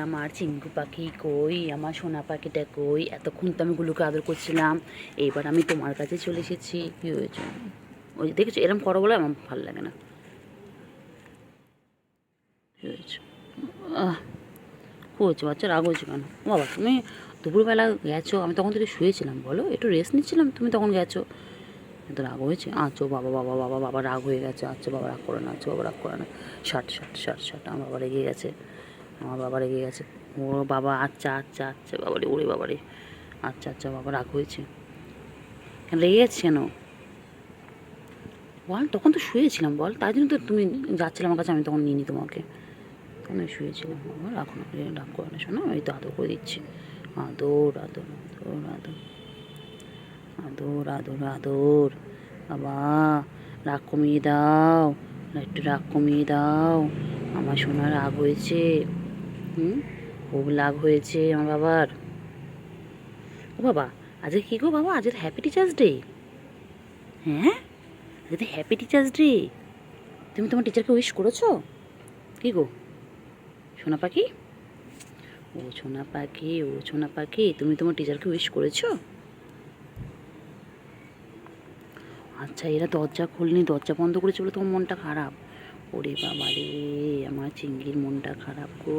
আমার চিঙ্কু পাখি কই, আমার সোনা পাখিটা কই? এতক্ষণ তো আমি গুলুকে আদর করছিলাম, এইবার আমি তোমার কাছে চলে এসেছি। কী হয়েছে? ওই দেখেছো, এরম করো বলে আমার ভালো লাগে না। কী হয়েছে? কী হচ্ছে? বাচ্চা রাগ হয়েছে কেন? বাবা, তুমি দুপুরবেলা গেছো, আমি তখন থেকে শুয়েছিলাম, বলো একটু রেস্ট নিচ্ছিলাম, তুমি তখন গেছো, এত রাগ হয়েছে? আচ্ছা বাবা বাবা বাবা বাবা রাগ হয়ে গেছে। আচ্ছা বাবা রাগ করে না, আচ্ছা বাবা রাগ করে না। ষাট ষাট ষাট ষাট, আমার বাবা রেগে গেছে, আমার বাবা রেগে গেছে। ও বাবা, আচ্ছা আচ্ছা আচ্ছা বাবারে, ওরে বাবারে, আচ্ছা আচ্ছা বাবা রাগ হয়েছে কেন? রেগে গেছে কেন বল? তখন তো শুয়েছিলাম বল, তাই জন্য তো তুমি যাচ্ছিলে আমার কাছে, আমি তখন নিইনি তোমাকে, তখন আমি শুয়েছিলাম। বাবা রাগ না, রাগ করে না শোনো, আমি তো আদর করে দিচ্ছি। আদর আদর আদর আদর আদর আদর আদর। বাবা রাগ কমিয়ে দাও, একটু রাগ কমিয়ে দাও। আমার সোনা রাগ হয়েছে, খুব রাগ হয়েছে আমার বাবার। ও বাবা, আজকে কী গো বাবা? আজকে হ্যাপি টিচার্স ডে। হ্যাঁ, আজকে হ্যাপি টিচার্স ডে। তুমি তোমার টিচারকে উইশ করেছো? কী গো সোনা পাখি? ও সোনা পাখি, ও সোনা পাখি, তুমি তোমার টিচারকে উইশ করেছো? আচ্ছা, এরা দরজা খুলনি, দরজা বন্ধ করেছে বলে তোমার মনটা খারাপ? ওরে বাবা রে, আমার চিংড়ির মনটা খারাপ গো।